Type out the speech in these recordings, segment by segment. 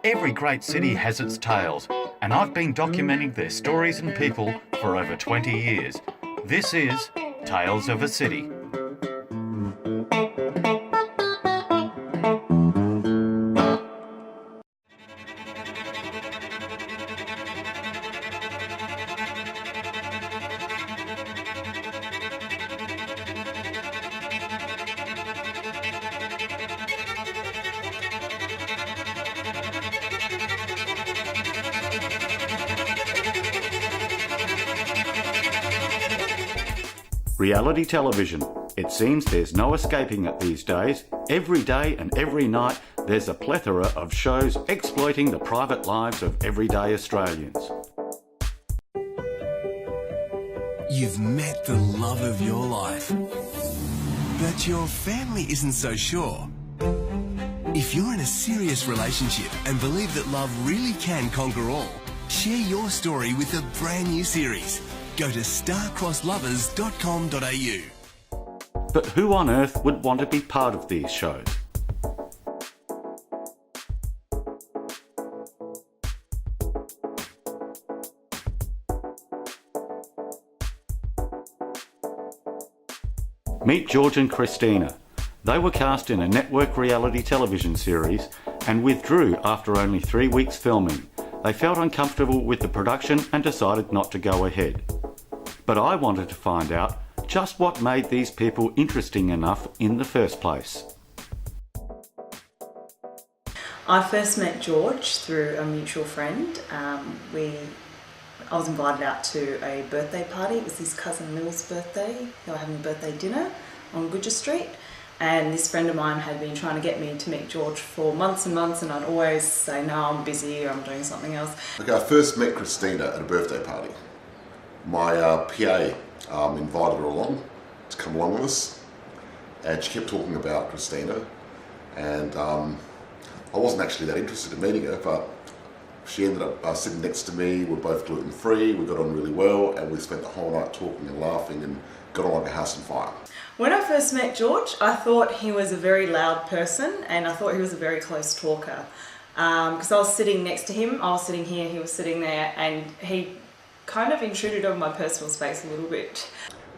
Every great city has its tales, and I've been documenting their stories and people for over 20 years. This is Tales of a City. Reality television. It seems there's no escaping it these days. Every day and every night there's a plethora of shows exploiting the private lives of everyday Australians. You've met the love of your life, but your family isn't so sure. If you're in a serious relationship and believe that love really can conquer all, share your story with a brand new series. Go to starcrosslovers.com.au. But who on earth would want to be part of these shows? Meet George and Christina. They were cast in a network reality television series and withdrew after only 3 weeks filming. They felt uncomfortable with the production and decided not to go ahead. But I wanted to find out just what made these people interesting enough in the first place. I first met George through a mutual friend. I was invited out to a birthday party. It was his cousin Mill's birthday. They were having a birthday dinner on Goodger Street. And this friend of mine had been trying to get me to meet George for months and months, and I'd always say, no, I'm busy or I'm doing something else. Okay, I first met Christina at a birthday party. My PA invited her along to come along with us, and she kept talking about Christina, and I wasn't actually that interested in meeting her, but she ended up sitting next to me. We're both gluten-free, we got on really well, and we spent the whole night talking and laughing and got on like a house on fire. When I first met George, I thought he was a very loud person, and I thought he was a very close talker. Because I was sitting next to him, I was sitting here, he was sitting there, and he kind of intruded on my personal space a little bit.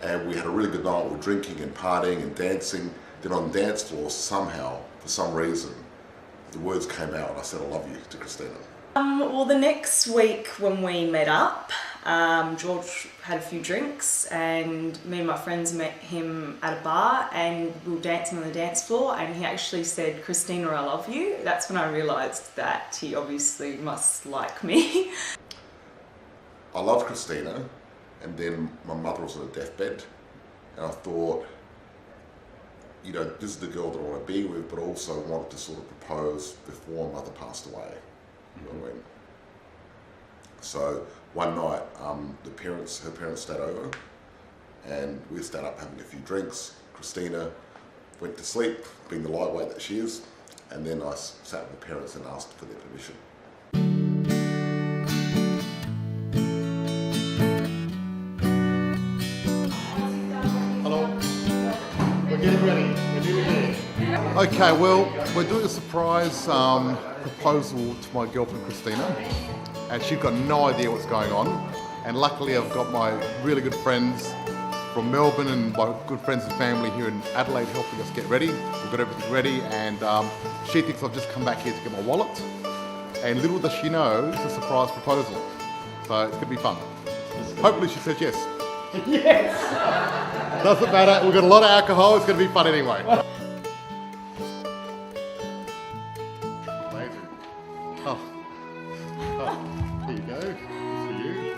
And we had a really good night. We were drinking and partying and dancing. Then on the dance floor, somehow, for some reason, the words came out and I said, I love you to Christina. Well, the next week when we met up, George had a few drinks and me and my friends met him at a bar and we were dancing on the dance floor, and he actually said, Christina, I love you. That's when I realised that he obviously must like me. I loved Christina, and then my mother was on a deathbed, and I thought, you know, this is the girl that I want to be with, but also wanted to sort of propose before my mother passed away. You know what I mean? So one night, her parents stayed over, and we stayed up having a few drinks. Christina went to sleep, being the lightweight that she is, and then I sat with the parents and asked for their permission. Getting ready. We're nearly there. Okay, well, we're doing a surprise proposal to my girlfriend Christina, and she's got no idea what's going on. And luckily, I've got my really good friends from Melbourne and my good friends and family here in Adelaide helping us get ready. We've got everything ready, and she thinks I've just come back here to get my wallet. And little does she know, it's a surprise proposal, so it's gonna be fun. Hopefully, she says yes. Yes! Doesn't matter, we've got a lot of alcohol, it's going to be fun anyway. Amazing. Oh, here you go. For you.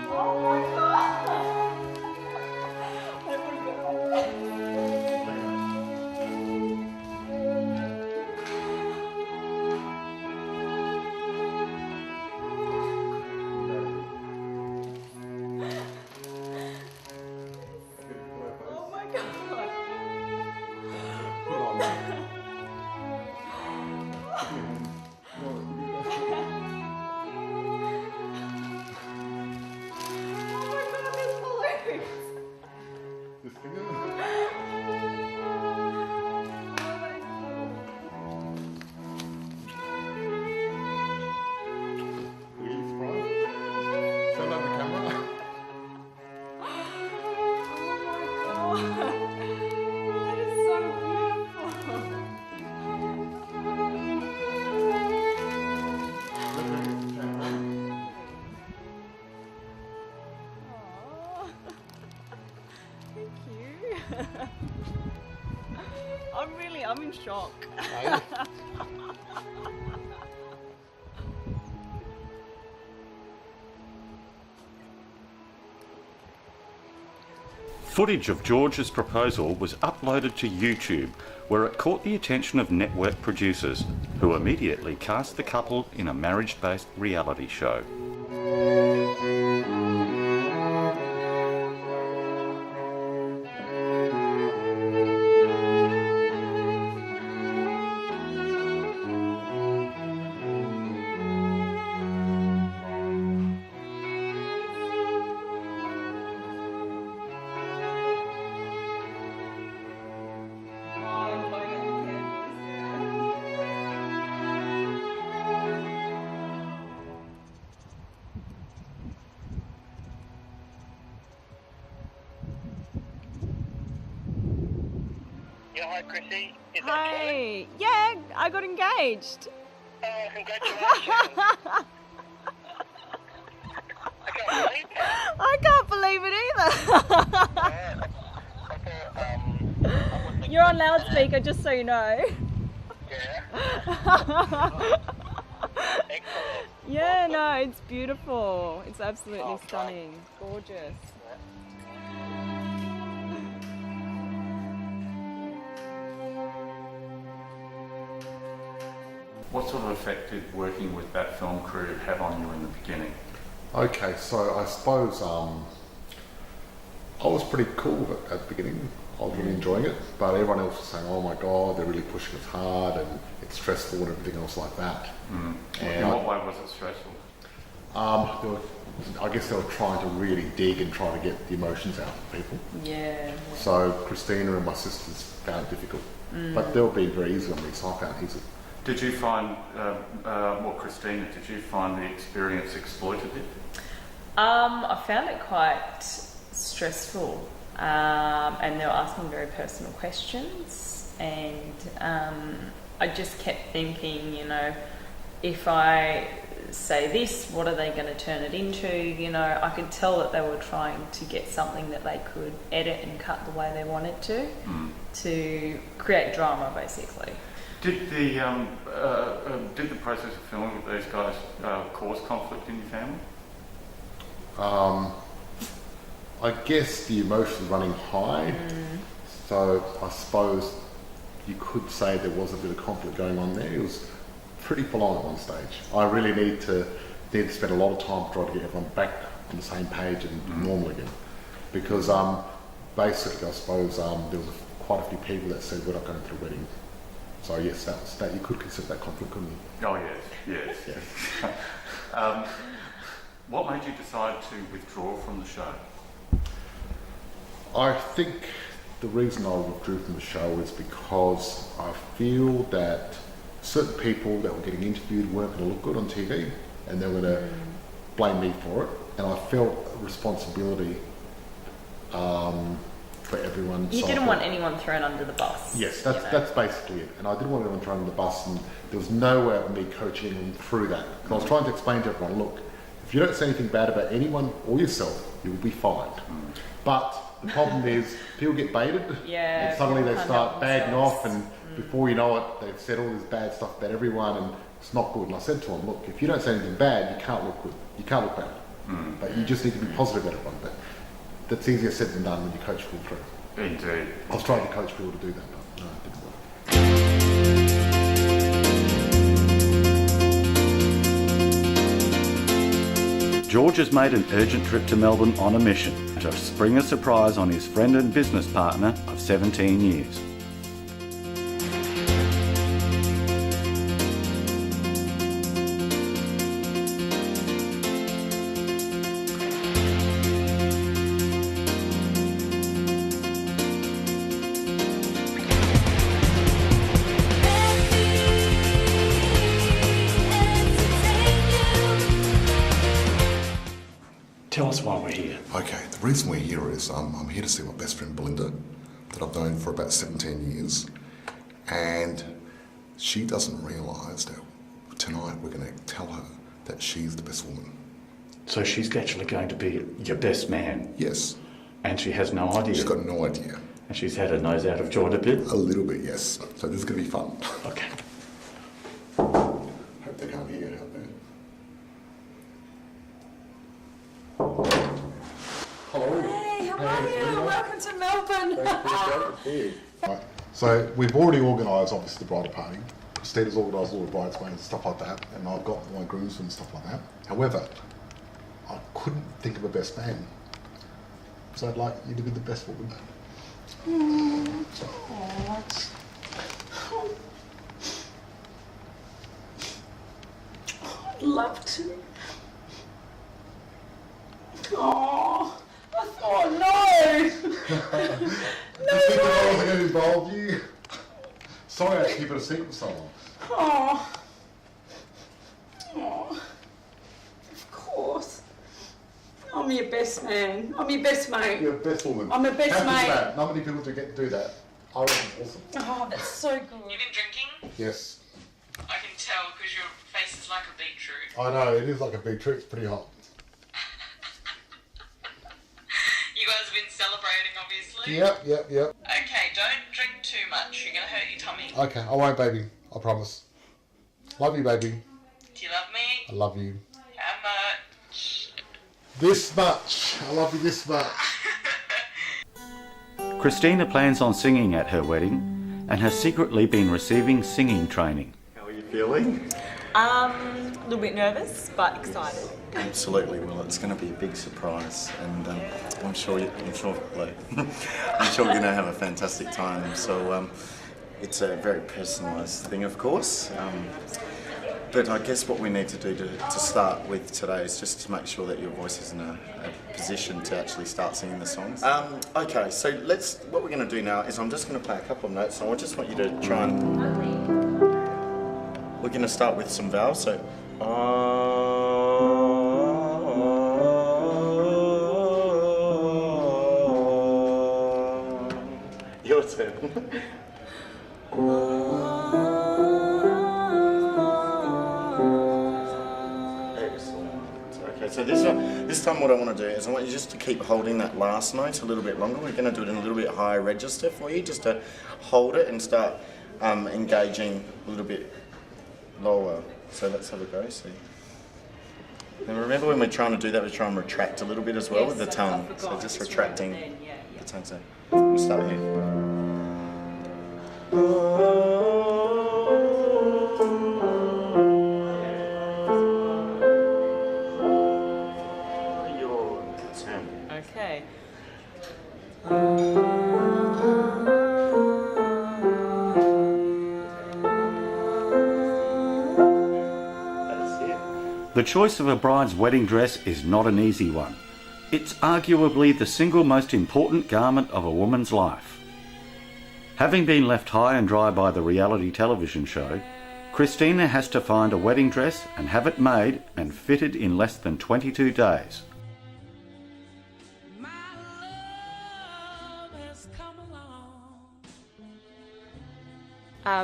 Oh my God! I'm in shock. Footage of George's proposal was uploaded to YouTube, where it caught the attention of network producers, who immediately cast the couple in a marriage-based reality show. Yeah, hi Chrissy. Is that Hi. Yeah, I got engaged. congratulations. I can't believe that. I can't believe it either. I wasn't You're on loudspeaker, just so you know. Yeah. Excellent. Yeah, no, it's beautiful. It's absolutely Oh, stunning. Gorgeous. What sort of effect did working with that film crew have on you in the beginning? Okay, so I suppose I was pretty cool at the beginning. I was really enjoying it, but everyone else was saying, "Oh my God, they're really pushing us hard, and it's stressful and everything else like that." In what way was it stressful? I guess they were trying to really dig and try to get the emotions out of people. Yeah. So Christina and my sisters found it difficult, but they were being very easy on me, so I found it easy. Did you find, Christina, did you find the experience exploitative? I found it quite stressful, and they were asking very personal questions, and I just kept thinking, you know, if I say this, what are they going to turn it into? You know, I could tell that they were trying to get something that they could edit and cut the way they wanted to create drama, basically. Did the process of filming with these guys cause conflict in your family? I guess the emotions running high, so I suppose you could say there was a bit of conflict going on there. It was pretty full on at one stage. I really need to spend a lot of time trying to get everyone back on the same page and normal again, because basically I suppose there was quite a few people that said we're not going to the wedding. So yes, that you could consider that conflict, couldn't you? Oh yes. What made you decide to withdraw from the show? I think the reason I withdrew from the show is because I feel that certain people that were getting interviewed weren't going to look good on TV, and they were going to blame me for it, and I felt a responsibility for everyone. You So didn't I want thought- anyone thrown under the bus. Yes, you know? that's basically it. And I didn't want anyone thrown under the bus, and there was no way of me coaching them through that. I was trying to explain to everyone, look, if you don't say anything bad about anyone or yourself, you will be fined. But the problem is, people get baited, Yeah, and suddenly they people can't start help bagging off, themselves. and before you know it, they've said all this bad stuff about everyone, and it's not good. And I said to them, look, if you don't say anything bad, you can't look good. You can't look bad. But you just need to be positive about everyone. But that's easier said than done when you coach people through. Indeed. I was trying to coach people to do that, but no, it didn't work. George has made an urgent trip to Melbourne on a mission to spring a surprise on his friend and business partner of 17 years. Tell us why we're here. Okay, the reason we're here is I'm here to see my best friend Belinda, that I've known for about 17 years, and she doesn't realise that tonight we're going to tell her that she's the best woman. So she's actually going to be your best man, Yes, and she has no idea. she's got no idea. And she's had her nose out of joint a bit. A little bit, yes. So this is going to be fun. Okay. Hope they can't hear it out there. Hello. Hey, how are you? Welcome to Melbourne. Right. So we've already organised, obviously, the bridal party. Christina's organised all the bridesmaids and stuff like that, and I've got my groomsmen and stuff like that. However, I couldn't think of a best man, so I'd like you to be the best woman. I'd love to. Oh, no! No, you think I wasn't going to involve you? Sorry, I had to keep it a secret for so long. Oh. Oh. Of course. I'm your best man. I'm your best mate. You're the best woman. I'm a best How good is mate. that? Not many people get to do that. I reckon it's awesome. Oh, that's so good. You've been drinking? Yes. I can tell because your face is like a beetroot. I know, it is like a beetroot. It's pretty hot. You guys have been celebrating, obviously. Yep. Okay, don't drink too much. You're going to hurt your tummy. Okay, I won't, baby. I promise. Love you, baby. Do you love me? I love you. How much? This much. I love you this much. Christina plans on singing at her wedding and has secretly been receiving singing training. How are you feeling? A little bit nervous, but excited. Absolutely. Well, it's going to be a big surprise, and I'm sure we're going to have a fantastic time. So it's a very personalised thing, of course. But I guess what we need to do to start with today is just to make sure that your voice is in a position to actually start singing the songs. Okay, so what we're going to do now is I'm just going to play a couple of notes, and I just want you to try and... We're going to start with some vowels, so... Your turn. Okay, so this time what I want to do is I want you just to keep holding that last note a little bit longer. We're going to do it in a little bit higher register for you, just to hold it and start engaging a little bit lower. So let's have a go, see. And remember when we're trying to do that, we're trying to retract a little bit as well with the tongue. So just retracting the tongue. So we'll start here. Okay. The choice of a bride's wedding dress is not an easy one. It's arguably the single most important garment of a woman's life. Having been left high and dry by the reality television show, Christina has to find a wedding dress and have it made and fitted in less than 22 days.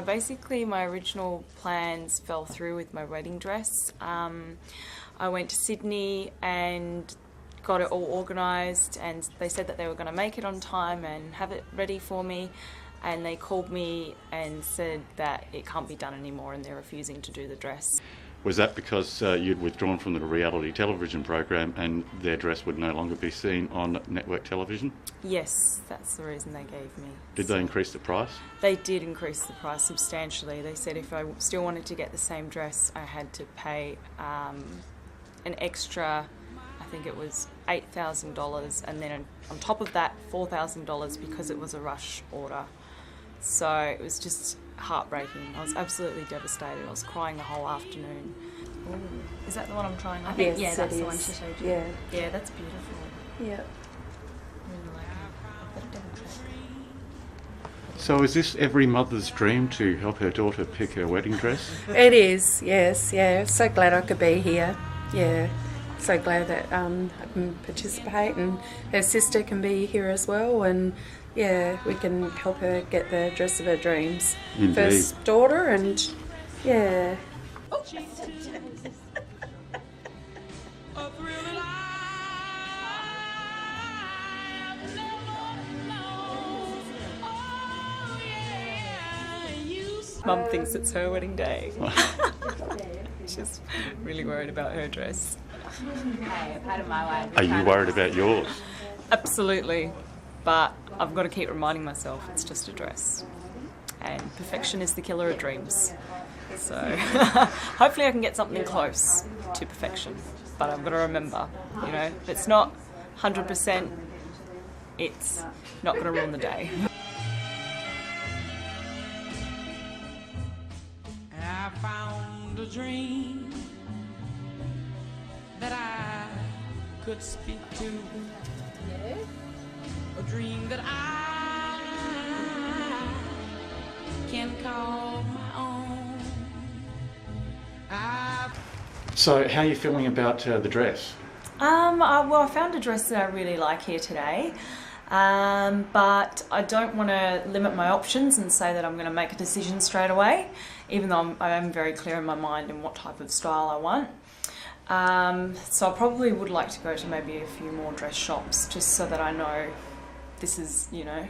Basically, my original plans fell through with my wedding dress. I went to Sydney and got it all organised, and they said that they were going to make it on time and have it ready for me, and they called me and said that it can't be done anymore and they're refusing to do the dress. Was that because you'd withdrawn from the reality television program and their dress would no longer be seen on network television? Yes, that's the reason they gave me. Did they increase the price? They did increase the price substantially. They said if I still wanted to get the same dress, I had to pay an extra, I think it was $8,000, and then on top of that, $4,000 because it was a rush order. So it was just heartbreaking. I was absolutely devastated. I was crying the whole afternoon. Ooh. Is that the one I'm trying on? Yes, yeah, that's it the one is. she showed you. Yeah. Yeah, that's beautiful. Yeah. Really like it. I've got to double check. So is this every mother's dream to help her daughter pick her wedding dress? It is, yes, yeah. So glad I could be here. Yeah. So glad that I can participate, and her sister can be here as well, and yeah, we can help her get the dress of her dreams. Indeed. First daughter, and yeah. Mum thinks it's her wedding day. She's really worried about her dress. Are you worried about yours? Absolutely, but I've got to keep reminding myself it's just a dress. And perfection is the killer of dreams. So hopefully I can get something close to perfection. But I've got to remember, you know, if it's not 100%, it's not going to ruin the day. I found a dream that I could speak to. A dream that I can call my own. So, how are you feeling about the dress? Well, I found a dress that I really like here today, but I don't want to limit my options and say that I'm going to make a decision straight away, even though I am very clear in my mind in what type of style I want. So I probably would like to go to maybe a few more dress shops just so that I know this is, you know,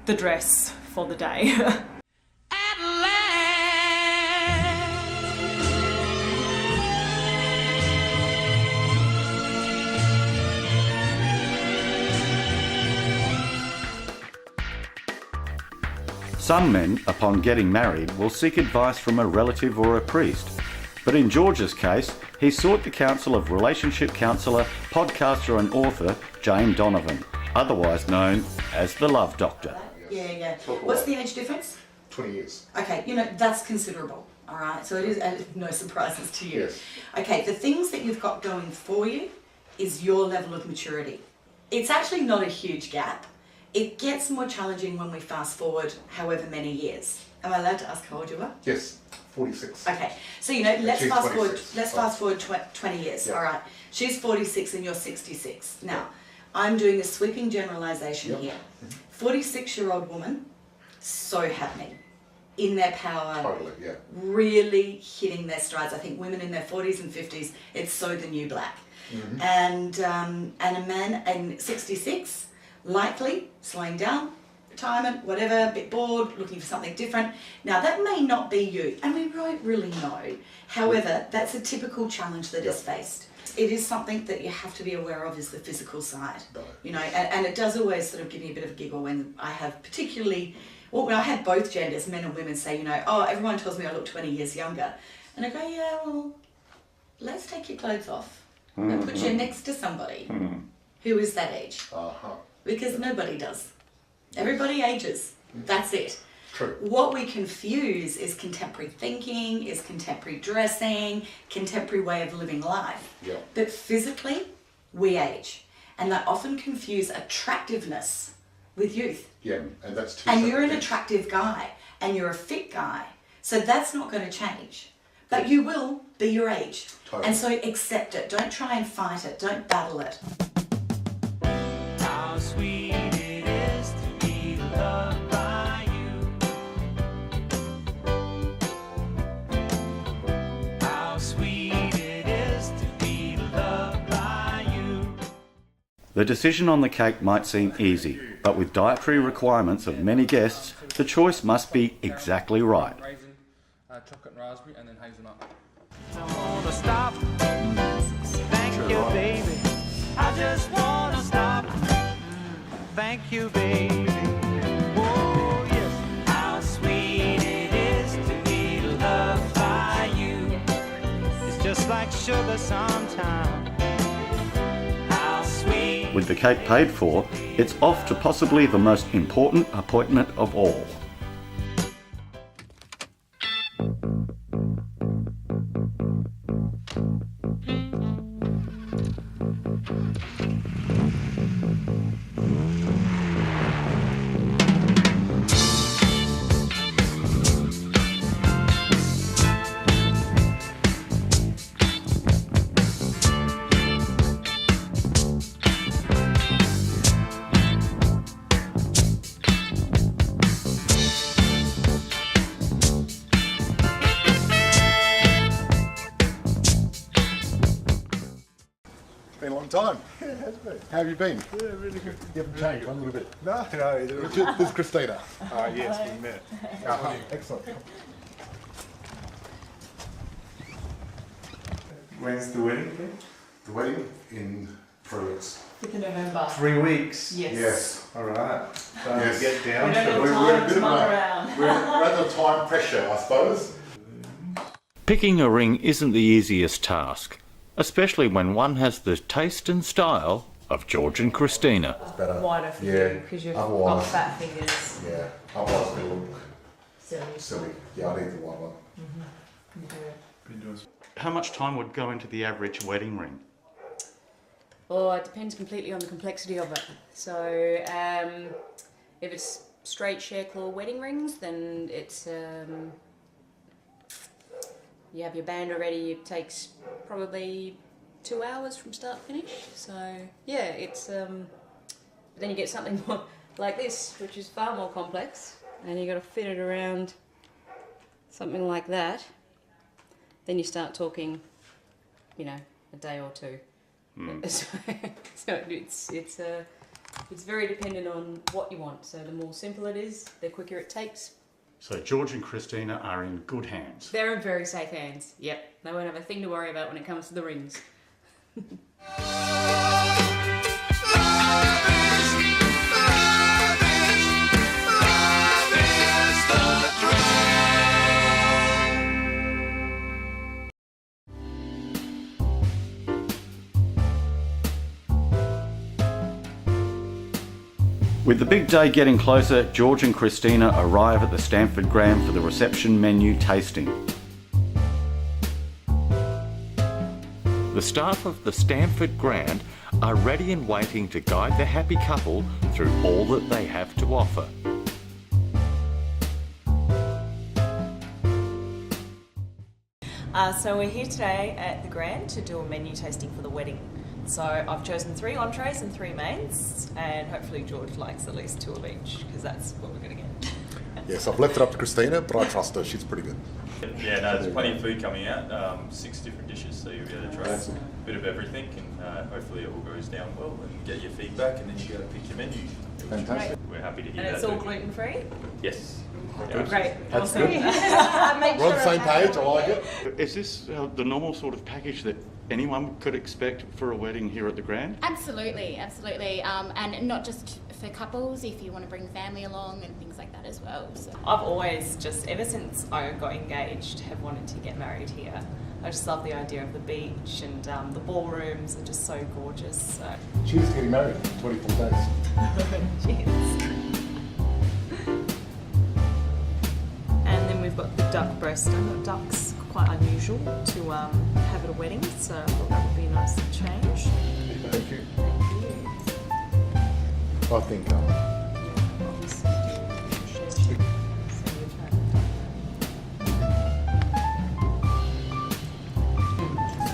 the dress for the day. Some men, upon getting married, will seek advice from a relative or a priest. But in George's case, he sought the counsel of relationship counsellor, podcaster and author Jane Donovan, otherwise known as the Love Doctor. Yeah. What's the age difference? 20 years. Okay, you know, that's considerable, all right? So it is, and no surprises to you. Yes. Okay, the things that you've got going for you is your level of maturity. It's actually not a huge gap. It gets more challenging when we fast forward however many years. Am I allowed to ask how old you are? Yes, 46. Okay, so you know, let's She's fast 26. forward 20 years, Yep. all right? She's 46 and you're 66. Now, I'm doing a sweeping generalisation here. 46-year-old woman, so happening, in their power, Totally, yeah. really hitting their strides. I think women in their 40s and 50s, it's so the new black. And a man in 66, likely slowing down, retirement, whatever, a bit bored, looking for something different. Now that may not be you, and we don't really know. However, that's a typical challenge that is faced. It is something that you have to be aware of, is the physical side. You know, and it does always sort of give me a bit of a giggle when I have particularly, well, when I had both genders, men and women, say, you know, oh, everyone tells me I look 20 years younger. And I go, yeah, well, let's take your clothes off and put you next to somebody who is that age. Because nobody does. Everybody ages. That's it. True. What we confuse is contemporary thinking, is contemporary dressing, contemporary way of living life. Yeah. But physically, we age. And they often confuse attractiveness with youth. Yeah, and that's too. And you're an attractive guy, and you're a fit guy. So that's not going to change. But you will be your age. Totally. And so accept it. Don't try and fight it. Don't battle it. How sweet it is to be loved by you. How sweet it is to be loved by you. The decision on the cake might seem easy, but with dietary requirements of many guests, the choice must be exactly right. Raisin, chocolate and raspberry, and then hazelnut. I wanna stop. Thank you, baby. I just wanna stop. Thank you, baby. Oh, yes. How sweet it is to be loved by you. It's just like sugar sometimes. How sweet. With the cake paid for, it's off to possibly the most important appointment of all. time. Yeah, it has been. How have you been? Yeah, really good. You haven't changed one little bit. No. This is Christina. Yes, we met. Excellent. When's the wedding then? The wedding in 3 weeks. 5th of November. 3 weeks? Yes. Yes. All right. So Yes. get down We don't to have We're time a bit to of muck a- around. We're under time pressure, I suppose. Picking a ring isn't the easiest task, especially when one has the taste and style of George and Christina. Better. Wider for Yeah, you because you've otherwise- got fat fingers. Yeah, otherwise it'll look Silly. silly. Yeah, I need the white one. You do. been doing How much time would go into the average wedding ring? Well, it depends completely on the complexity of it. So, if it's straight share claw wedding rings, then it's you have your band already. It takes probably 2 hours from start to finish. So, yeah, it's but then you get something more like this, which is far more complex, and you got to fit it around something like that. Then you start talking, you know, a day or two. So it's very dependent on what you want. So the more simple it is, the quicker it takes. So George and Christina are in good hands. They're in very safe hands. Yep, they won't have a thing to worry about when it comes to the rings. With the big day getting closer, George and Christina arrive at the Stanford Grand for the reception menu tasting. The staff of the Stanford Grand are ready and waiting to guide the happy couple through all that they have to offer. So we're here today at the Grand to do a menu tasting for the wedding. So I've chosen 3 entrees and 3 mains, and hopefully George likes at least 2 of each, because that's what we're going to get. Yes, I've left it up to Christina, but I trust her. She's pretty good. Yeah, no, there's plenty of food coming out, 6 different dishes, so you'll be able to try a bit of everything, and hopefully it all goes down well, and get your feedback, and then you go to pick your menu. Fantastic. We're happy to hear And that. it's all gluten-free? Yes. Good. Great. That's Awesome. good. We're on the same page. I like it. Is this the normal sort of package that anyone could expect for a wedding here at the Grand? Absolutely, absolutely. And not just for couples, if you want to bring family along and things like that as well. So. I've always just, ever since I got engaged, have wanted to get married here. I just love the idea of the beach, and the ballrooms are just so gorgeous. So. Cheers to getting married in 24 days. Cheers. And then we've got the duck breast. I know duck's quite unusual to have at a wedding, so I thought that would be a nice change. Thank you. Thank you. I think.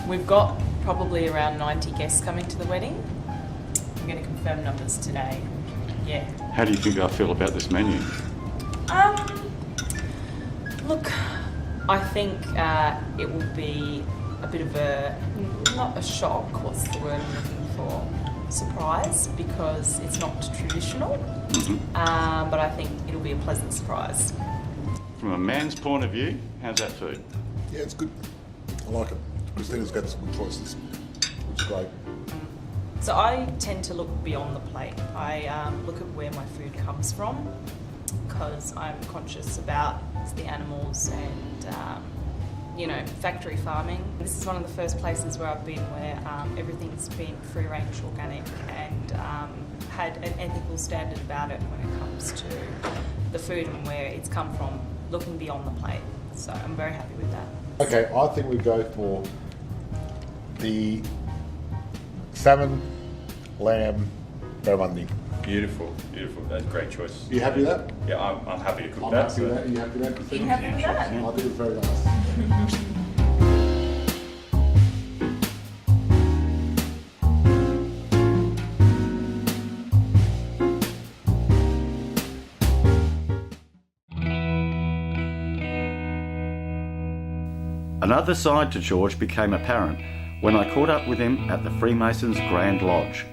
We've got probably around 90 guests coming to the wedding. I'm going to confirm numbers today. Yeah. How do you think I feel about this menu? Look, I think it will be a bit of a, not a shock, what's the word I'm looking for? Surprise, because it's not traditional, but I think it'll be a pleasant surprise. From a man's point of view, how's that food? Yeah, it's good. I like it. Christina's got some good choices, which is great. So I tend to look beyond the plate. I look at where my food comes from, because I'm conscious about the animals and you know, factory farming. This is one of the first places where I've been where everything's been free-range organic and had an ethical standard about it when it comes to the food and where it's come from, looking beyond the plate. So I'm very happy with that. Okay, I think we go for the salmon, lamb, barramundi. Beautiful, beautiful. That's a great choice. You happy with that? Yeah, I'm happy to cook I'm that. happy with that. Are you happy with that, Christina? You happy with that? I think it's very nice. Another side to George became apparent when I caught up with him at the Freemasons' Grand Lodge.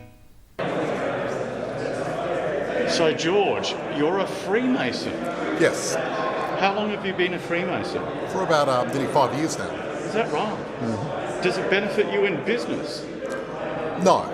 So George, you're a Freemason? Yes. How long have you been a Freemason? For about nearly 5 years now. Is that right? Mm-hmm. Does it benefit you in business? No.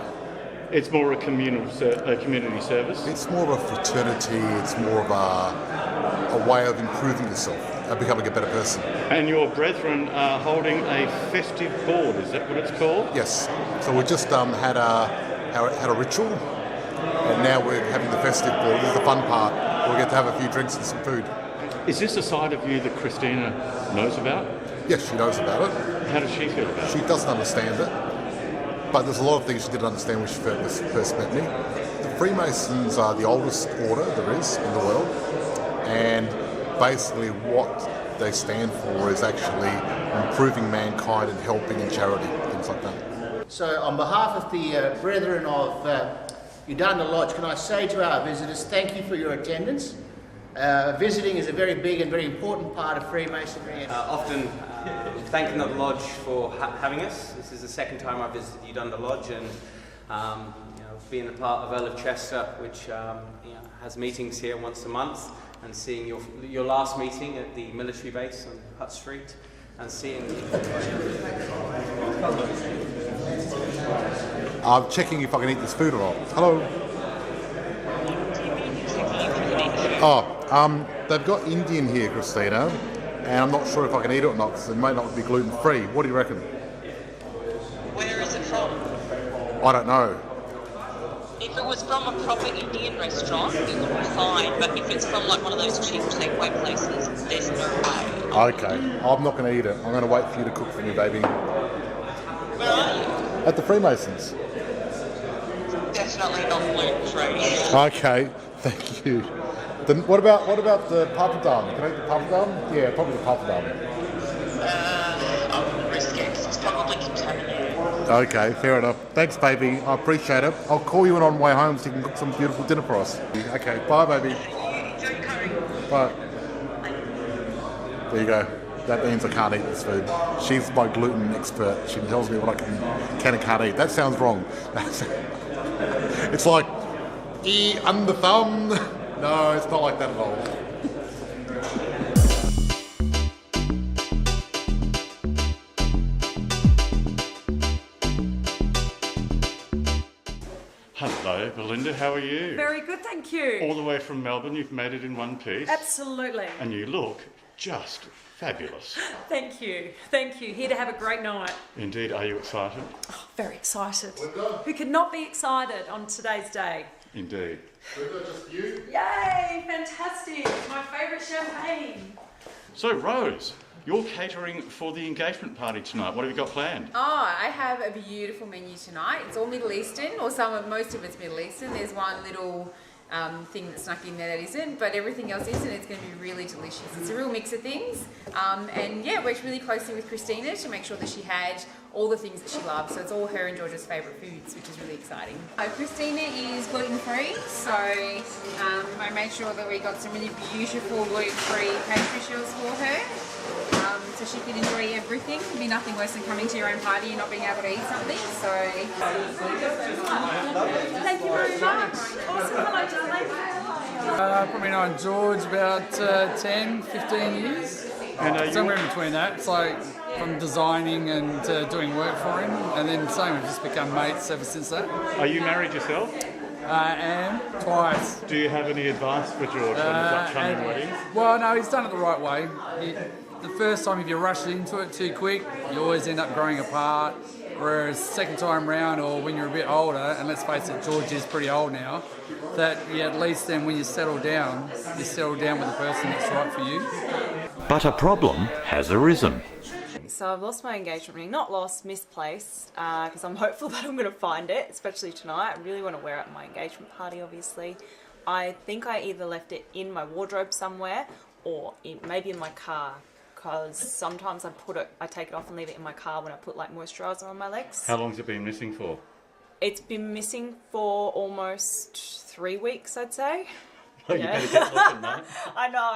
It's more a community service? It's more of a fraternity, it's more of a way of improving yourself and becoming a better person. And your brethren are holding a festive board, is that what it's called? Yes. So we just had a ritual, and now we're having the festive board. This is the fun part. We get to have a few drinks and some food. Is this a side of you that Christina knows about? Yes, she knows about it. How does she feel about it? She doesn't understand it. But there's a lot of things she didn't understand when she first met me. The Freemasons are the oldest order there is in the world, and basically what they stand for is actually improving mankind and helping and charity, things like that. So on behalf of the brethren of Udanda Lodge, can I say to our visitors, thank you for your attendance. Visiting is a very big and very important part of Freemasonry. Often thanking the Lodge for having us. This is the second time I've visited Udanda Lodge, and being a part of Earl of Chester, which has meetings here once a month, and seeing your last meeting at the military base on Hutt Street, and seeing... I'm checking if I can eat this food or not. Hello. They've got Indian here, Christina, and I'm not sure if I can eat it or not because it may not be gluten-free. What do you reckon? Where is it from? I don't know. If it was from a proper Indian restaurant, it would be fine, but if it's from like one of those cheap takeaway places, there's no way. Okay, I'm not going to eat it. I'm going to wait for you to cook for me, baby. Where are you? At the Freemasons. Definitely not gluten-free. Okay, thank you. Then what about the papadum? Can I eat the papadum? Yeah, probably the papadum. I wouldn't risk it because it's probably contaminated. Okay, fair enough. Thanks, baby. I appreciate it. I'll call you when on the way home so you can cook some beautiful dinner for us. Okay, bye, baby. Bye. There you go. That means I can't eat this food. She's my gluten expert. She tells me what I can and can't eat. That sounds wrong. It's like, under thumb. No, it's not like that at all. Hello, Belinda, how are you? Very good, thank you. All the way from Melbourne, you've made it in one piece. Absolutely. And you look just fabulous. Thank you. Thank you. Here to have a great night. Indeed, are you excited? Oh, very excited. Who could not be excited on today's day? Indeed. We've got just you. Yay, fantastic. My favourite champagne. So, Rose, you're catering for the engagement party tonight. What have you got planned? Oh, I have a beautiful menu tonight. It's all Middle Eastern, or most of it's Middle Eastern. There's one little thing that's snuck in there that isn't, but everything else is, and it's going to be really delicious. It's a real mix of things, and yeah, worked really closely with Christina to make sure that she had all the things that she loves. So it's all her and George's favourite foods, which is really exciting. Christina is gluten-free, so I made sure that we got some really beautiful gluten-free pastry shells for her. So she can enjoy everything. It'd be nothing worse than coming to your own party and not being able to eat something. So thank you very much. Awesome. Hello, darling. Probably known George about 10, 15 years. And somewhere in between that. It's like from designing and doing work for him, and then same, we've just become mates ever since that. Are you married yourself? I am, twice. Do you have any advice for George on his upcoming wedding? Well, no, he's done it the right way. The first time, if you rush into it too quick, you always end up growing apart. Whereas second time round, or when you're a bit older, and let's face it, George is pretty old now, that at least then when you settle down with the person that's right for you. But a problem has arisen. So I've lost my engagement ring. Not lost, misplaced, because I'm hopeful that I'm going to find it, especially tonight. I really want to wear it at my engagement party, obviously. I think I either left it in my wardrobe somewhere or maybe in my car, because sometimes I take it off and leave it in my car when I put like moisturiser on my legs. How long's it been missing for? It's been missing for almost 3 weeks, I'd say. Oh, you better get looking, mate. I know.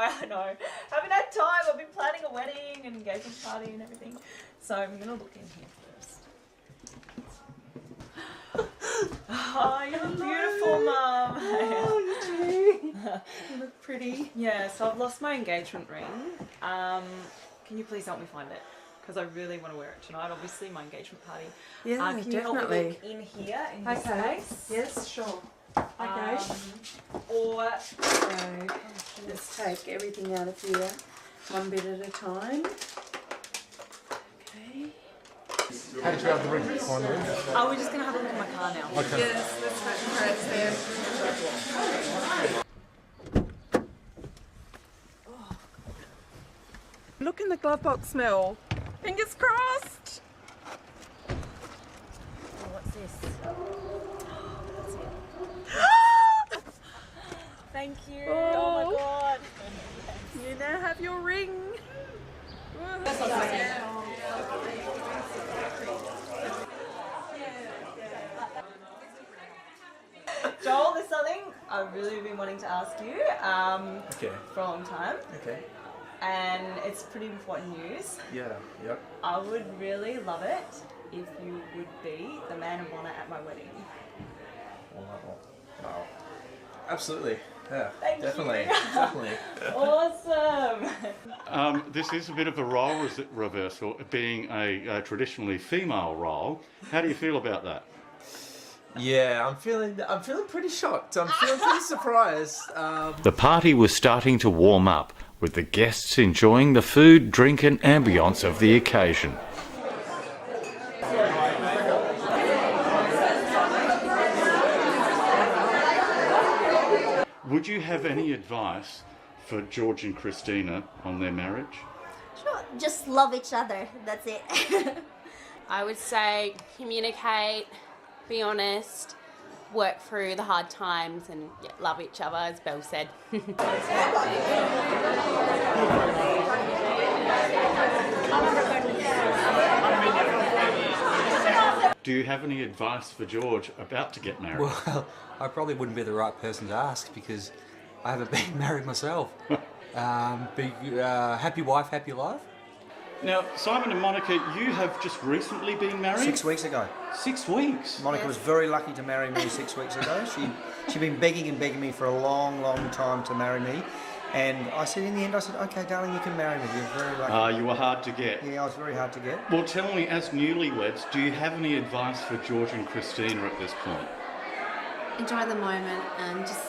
Haven't had time. I've been planning a wedding and engagement party and everything. So I'm going to look in here first. Oh, you're beautiful, Mum. Oh, you too. You look pretty. Yeah, so I've lost my engagement ring. Can you please help me find it? Because I really want to wear it tonight. Obviously, my engagement party. Yeah, can you help me definitely. look in here, in this Okay. space? Yes, sure. Okay. Or so let's take everything out of here one bit at a time. Okay. How did you have the ring? Find the ring? Oh, we're just going to have a look in my car now. Okay. Yes, let's make sure it's there. Look in the glove box, Mel. Fingers crossed. Oh, what's this? That's it. Thank you. Oh my God. You now have your ring. Joel, there's something I've really been wanting to ask you for a long time. Okay. And it's pretty important news. Yeah. Yep. I would really love it if you would be the man of honor at my wedding. Wow. Absolutely. Yeah. Thank definitely. you. Definitely. Awesome. This is a bit of a role reversal, being a traditionally female role. How do you feel about that? Yeah, I'm feeling pretty shocked. I'm feeling pretty surprised. The party was starting to warm up, with the guests enjoying the food, drink and ambience of the occasion. Would you have any advice for George and Christina on their marriage? Sure, just love each other, that's it. I would say communicate, be honest, work through the hard times and love each other, as Belle said. Do you have any advice for George about to get married? Well, I probably wouldn't be the right person to ask because I haven't been married myself. Happy wife, happy life. Now, Simon and Monica, you have just recently been married? 6 weeks ago. 6 weeks? Monica was very lucky to marry me 6 weeks ago. She'd been begging and begging me for a long, long time to marry me. And I said, in the end, I said, okay, darling, you can marry me. You're very lucky. You were hard to get. Yeah, I was very hard to get. Well, tell me, as newlyweds, do you have any advice for George and Christina at this point? Enjoy the moment and just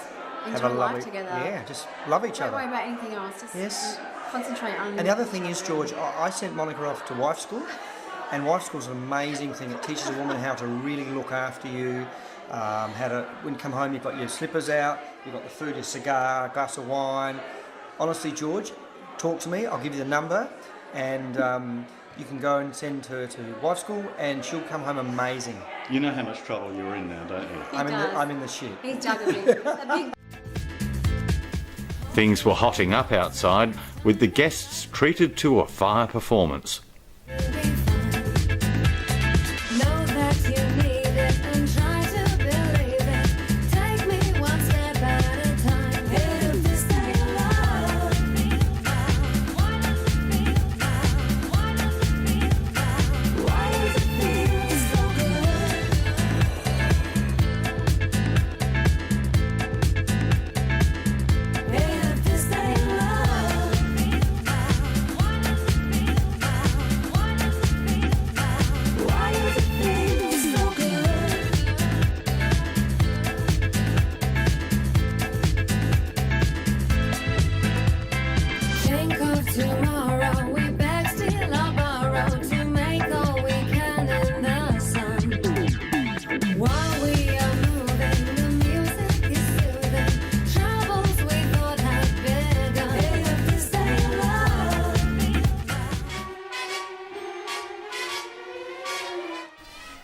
Have enjoy a life lovely, together. yeah, just love each Don't other. worry about anything else. Just Yes. concentrate on. And the other thing is, George, I sent Monica off to wife school, and wife school is an amazing thing. It teaches a woman how to really look after you, how to, when you come home, you've got your slippers out, you've got the food, your cigar, a glass of wine. Honestly, George, talk to me, I'll give you the number, and you can go and send her to wife school, and she'll come home amazing. You know how much trouble you're in now, don't you? I'm in the shit. He's juggling. A big Things were hotting up outside, with the guests treated to a fire performance.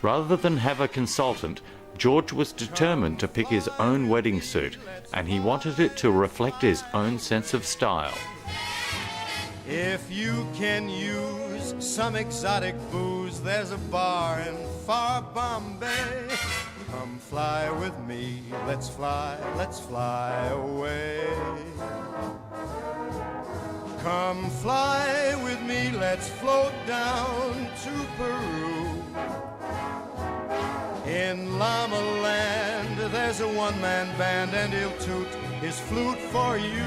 Rather than have a consultant, George was determined to pick his own wedding suit, and he wanted it to reflect his own sense of style. If you can use some exotic booze, there's a bar in far Bombay. Come fly with me, let's fly away. Come fly with me, let's float down to Peru. In Llama Land, there's a one-man band and he'll toot his flute for you.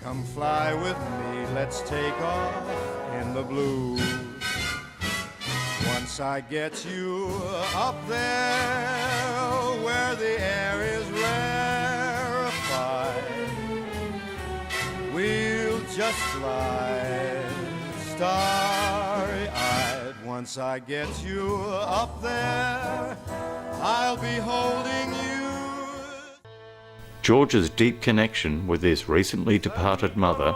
Come fly with me, let's take off in the blue. Once I get you up there where the air is rarefied, we'll just fly starry-eyed. Once I get you up there, I'll be holding you. George's deep connection with his recently departed mother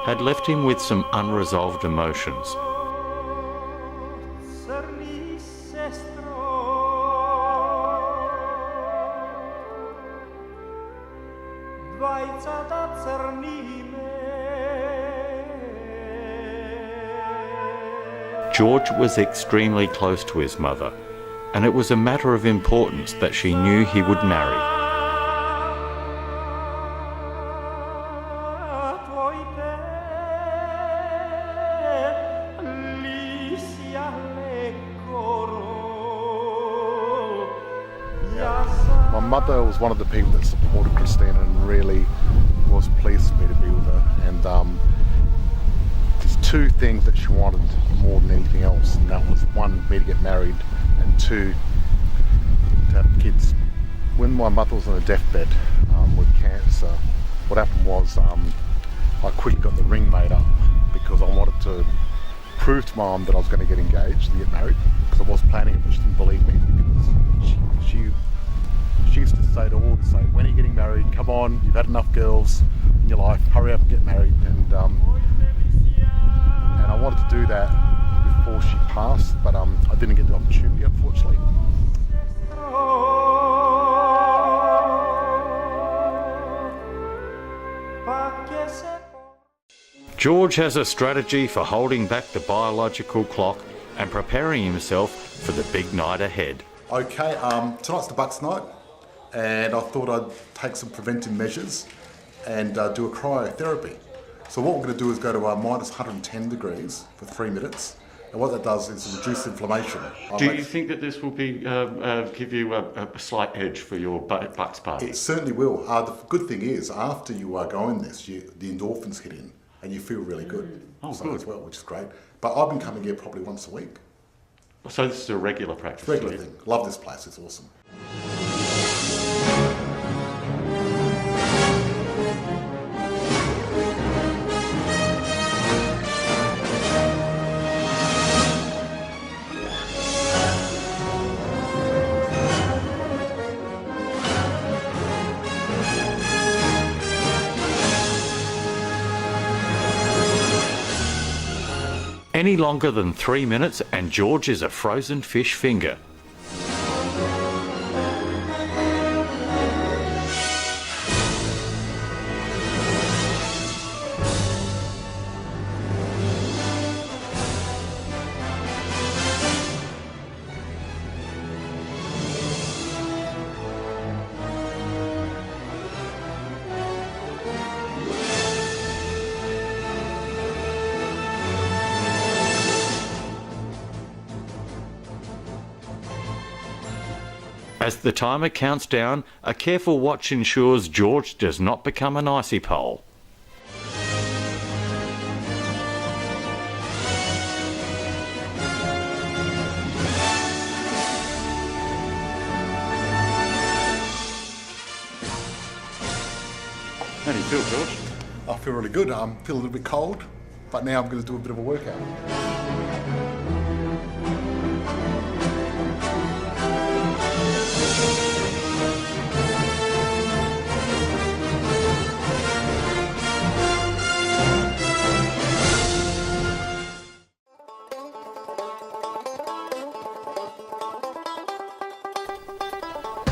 had left him with some unresolved emotions. George was extremely close to his mother, and it was a matter of importance that she knew he would marry. My mother was one of the people that supported Christina and really was pleased for me to be with her. And there's two things that she wanted more than anything else, and that was one, me to get married, and two, to have kids. When my mother was on a deathbed with cancer, what happened was I quickly got the ring made up because I wanted to prove to my mum that I was going to get engaged and get married, because I was planning it, but she didn't believe me because she used to say to always say, when are you getting married? Come on, you've had enough girls in your life, hurry up and get married. And I wanted to do that before she passed, but I didn't get the opportunity, unfortunately. George has a strategy for holding back the biological clock and preparing himself for the big night ahead. Okay, tonight's the Bucks night, and I thought I'd take some preventive measures and do a cryotherapy. So what we're going to do is go to minus 110 degrees for 3 minutes, and what that does is reduce inflammation. Do you think that this will be give you a slight edge for your Bucks party? It certainly will. The good thing is, after you go in this, the endorphins hit in, and you feel really good. Good. As well, which is great. But I've been coming here probably once a week. So this is a regular practice? Regular thing. Love this place, it's awesome. Any longer than 3 minutes and George is a frozen fish finger. As the timer counts down, a careful watch ensures George does not become an icy pole. How do you feel, George? I feel really good. I feel a little bit cold, but now I'm going to do a bit of a workout.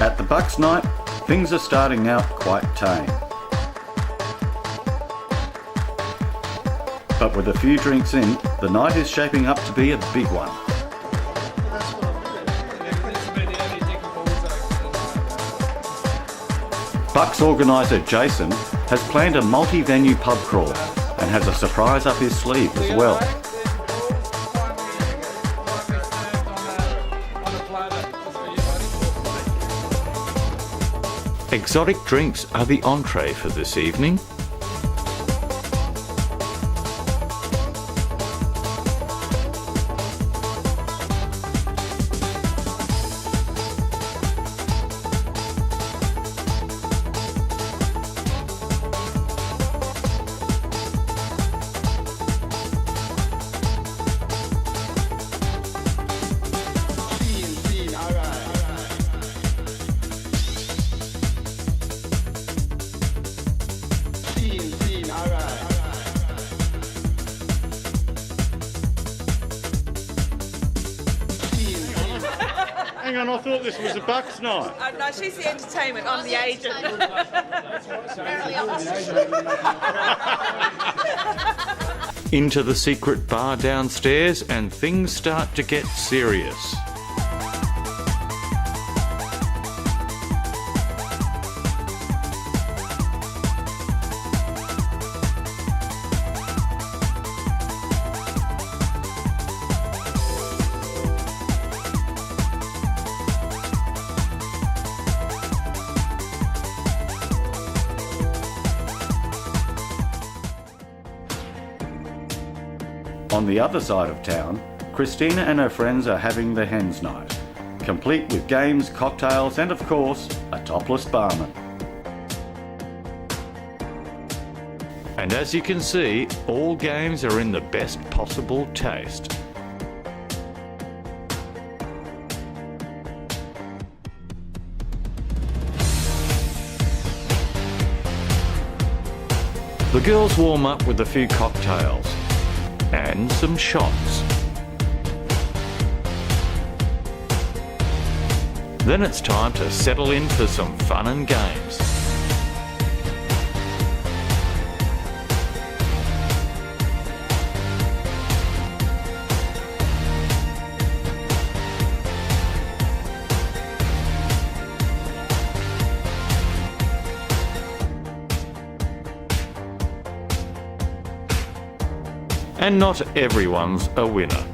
At the Bucks night, things are starting out quite tame. But with a few drinks in, the night is shaping up to be a big one. Bucks organiser Jason has planned a multi-venue pub crawl and has a surprise up his sleeve as well. Exotic drinks are the entree for this evening. Hang on, I thought this was a Bucks night. No, she's the entertainment. I'm the agent. Into the secret bar downstairs and things start to get serious. On the other side of town, Christina and her friends are having the hens night, complete with games, cocktails and of course, a topless barman. And as you can see, all games are in the best possible taste. The girls warm up with a few cocktails and some shots. Then it's time to settle in for some fun and games. And not everyone's a winner.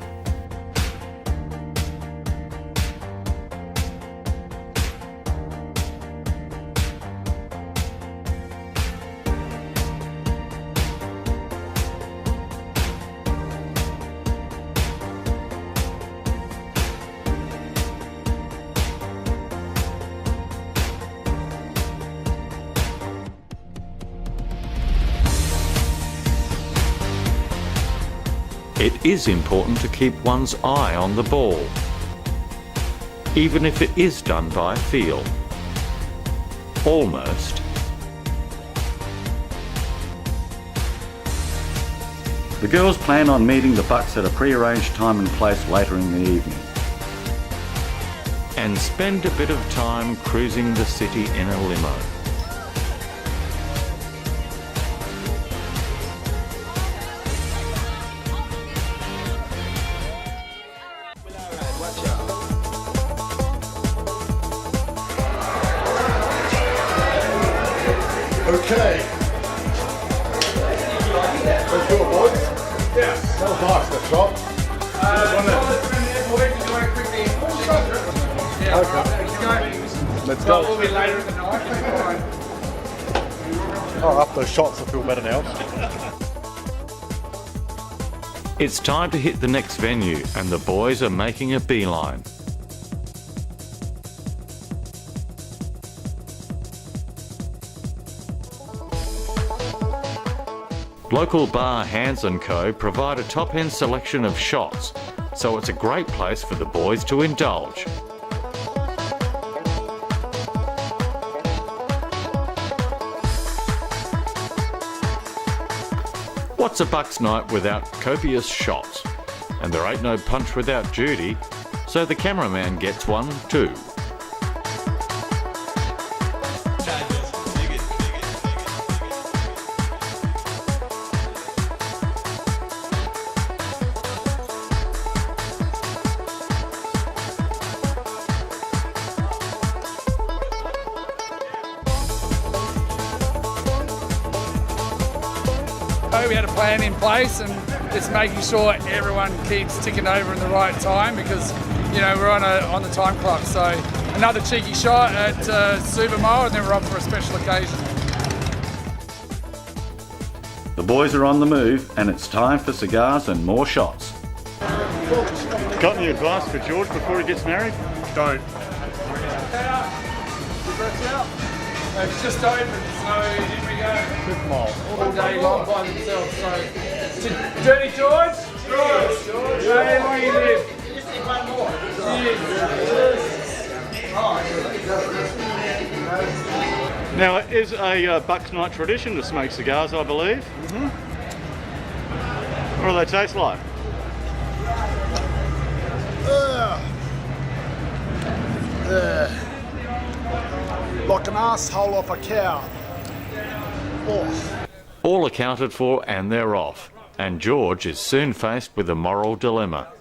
It is important to keep one's eye on the ball, even if it is done by feel. Almost. The girls plan on meeting the Bucks at a pre-arranged time and place later in the evening, and spend a bit of time cruising the city in a limo. Okay. Let's go, boys. Yeah. That was nice, that shot. Okay. Let's go. We'll be later in the night. Oh, up those shots, I feel better now. It's time to hit the next venue, and the boys are making a beeline. Local bar Hands & Co provide a top-end selection of shots, so it's a great place for the boys to indulge. What's a Bucks night without copious shots? And there ain't no punch without Judy, so the cameraman gets one too. We had a plan in place, and it's making sure everyone keeps ticking over in the right time, because you know we're on the time clock. So another cheeky shot at Super Mole, and then we're up for a special occasion. The boys are on the move and it's time for cigars and more shots. Got any advice for George before he gets married? Don't. It's just open, so in we go. All day long by themselves, so. Dirty George? George! Hey, long you live. You just need one more. Now, it is a Bucks Night tradition to smoke cigars, I believe. What do they taste like? Like an asshole off a cow. All accounted for and they're off. And George is soon faced with a moral dilemma.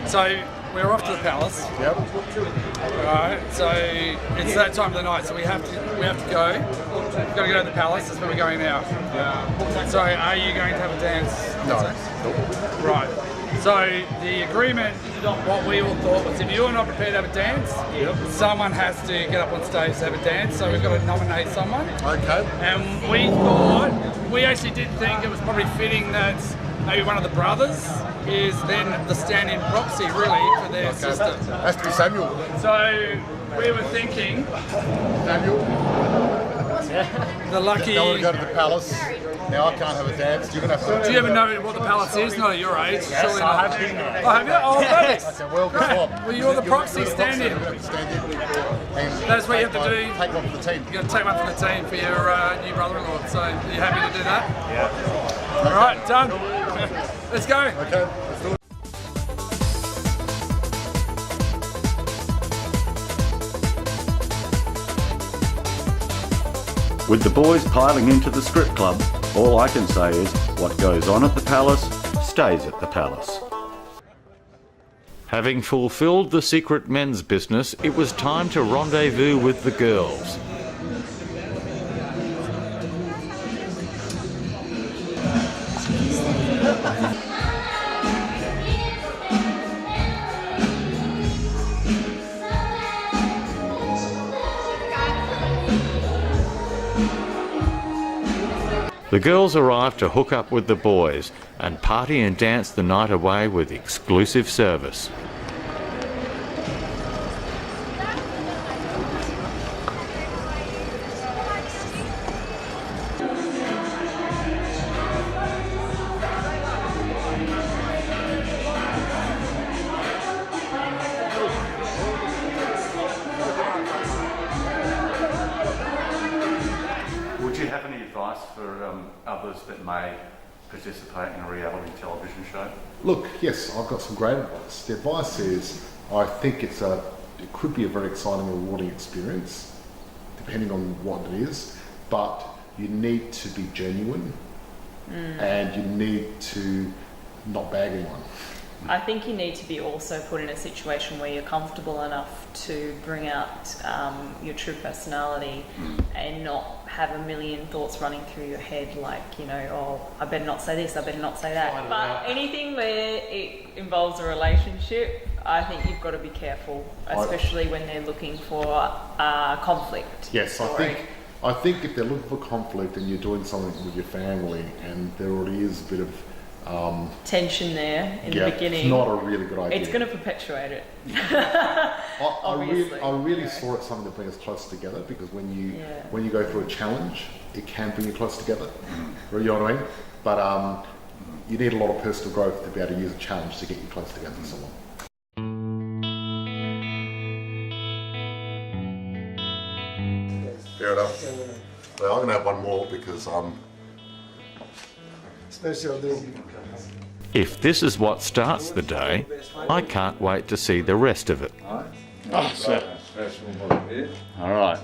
So we're off to the palace. Yep. Right. So it's that time of the night. So we have to go. We've got to go to the palace. That's where we're going now. So are you going to have a dance? No. Right. So the agreement, what we all thought was, if you're not prepared to have a dance, someone has to get up on stage to have a dance. So we've got to nominate someone. Okay. And we actually did think it was probably fitting that maybe one of the brothers is then the stand-in proxy, really, for their sister. Has to be Samuel. So we were thinking, Samuel. the lucky. They want to go to the palace. Now I can't have a dance. You're gonna have to. Do you ever know what the palace is? Not at your age. Yes, surely I not. have been there. Oh, have you? Oh, thanks. That's a welcome club. Well, you're the proxy stand-in. That's what you have to do. Take one for the team. You've got to take one for the team for your new brother-in-law. So, are you happy to do that? Yeah. All right, done. Let's go. Okay, let's do it. With the boys piling into the strip club, all I can say is what goes on at the palace stays at the palace. Having fulfilled the secret men's business, it was time to rendezvous with the girls. The girls arrived to hook up with the boys and party and dance the night away with exclusive service. Would you have any advice for others that may participate in a reality television show? Look, yes, I've got some great advice. The advice is, I think it could be a very exciting and rewarding experience, depending on what it is, but you need to be genuine and you need to not bag anyone. I think you need to be also put in a situation where you're comfortable enough to bring out your true personality and not have a million thoughts running through your head like, you know, oh, I better not say this, I better not say that. But anything where it involves a relationship, I think you've got to be careful, especially when they're looking for conflict. Yes, I think if they're looking for conflict and you're doing something with your family and there already is a bit of tension there in the beginning. It's not a really good idea. It's going to perpetuate it. I really saw it something to bring us close together, because when you go through a challenge, it can bring you close together. You know what I mean? But you need a lot of personal growth to be able to use a challenge to get you close together with someone. Fair enough. Well, I'm going to have one more because If this is what starts the day, I can't wait to see the rest of it. All right.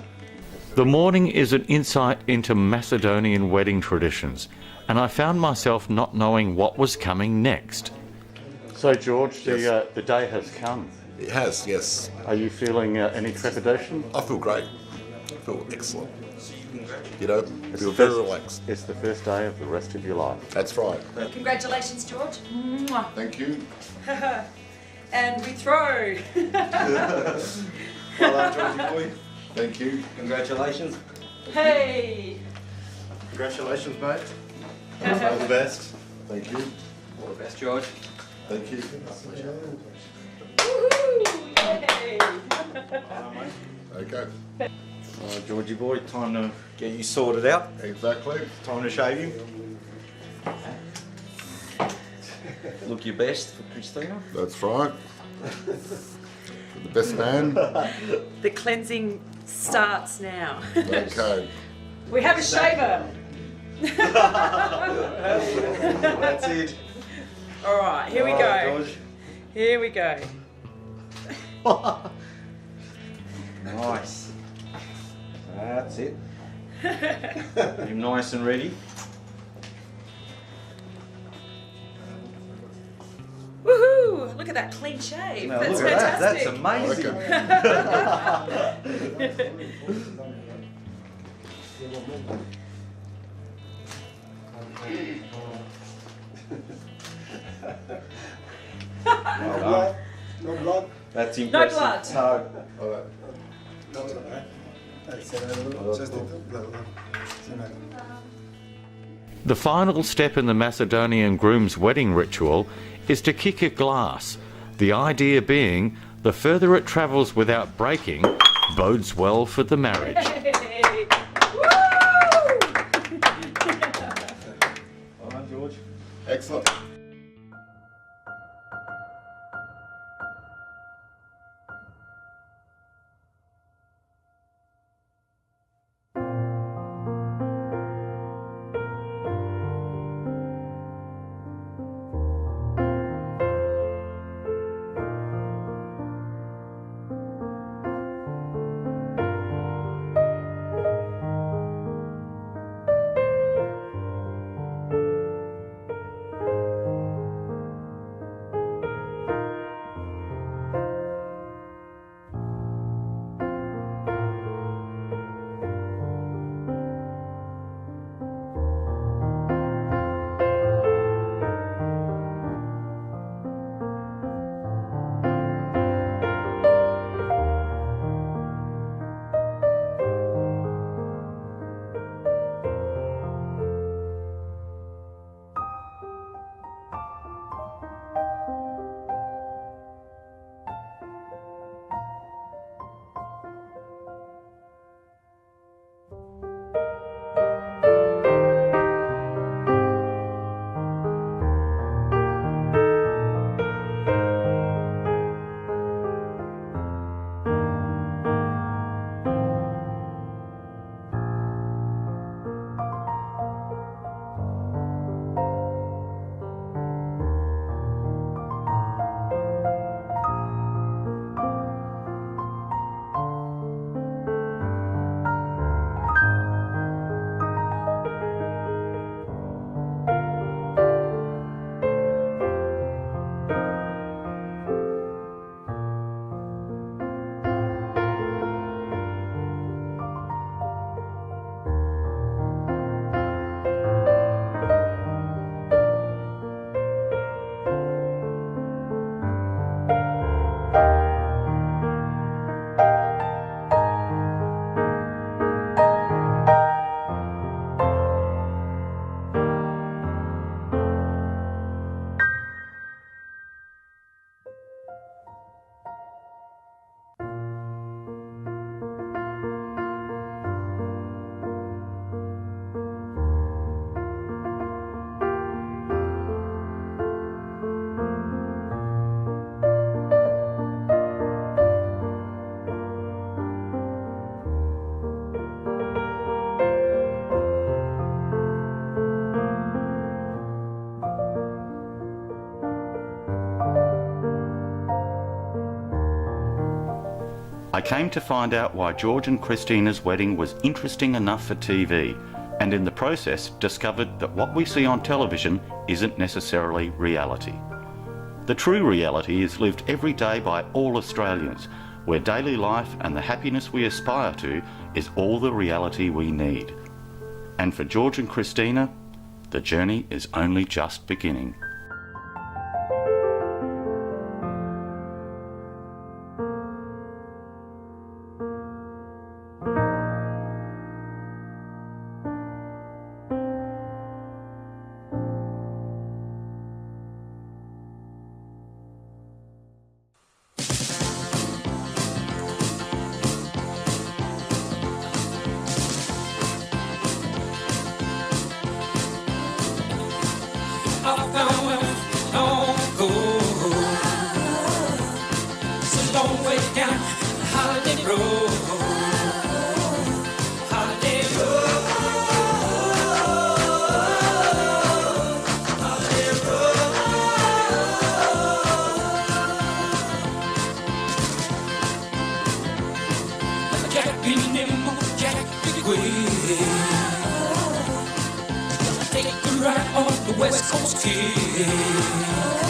The morning is an insight into Macedonian wedding traditions, and I found myself not knowing what was coming next. So, George, the day has come. It has, yes. Are you feeling any trepidation? I feel great. I feel excellent. You know, I feel very relaxed. It's the first day of the rest of your life. That's right. Congratulations, George. Mwah. Thank you. And we throw. Well done, Georgie boy. Thank you. Congratulations. Hey. Congratulations, mate. All the best. Thank you. All the best, George. Thank you. Woohoo! Yay. Okay. Georgie boy, time to get you sorted out. Exactly. Time to shave you. Look your best for Christina. That's right. For the best man. The cleansing starts now. Okay. We have a shaver. That's it. All right, here we All go. right, George. Here we go. Nice. That's it. You're nice and ready. Woohoo! Look at that clean shave. Now, That's look at that. fantastic. That's amazing. Well done. No blood. That's No impressive. blood. No. The final step in the Macedonian groom's wedding ritual is to kick a glass, the idea being the further it travels without breaking bodes well for the marriage. Well done, George. Excellent. I came to find out why George and Christina's wedding was interesting enough for TV, and in the process discovered that what we see on television isn't necessarily reality. The true reality is lived every day by all Australians, where daily life and the happiness we aspire to is all the reality we need. And for George and Christina, the journey is only just beginning. off and on go. So don't wait down the holiday road. Holiday road. Holiday road. Jack be nimble, Jack be quick. Take a ride on the West Coast kid.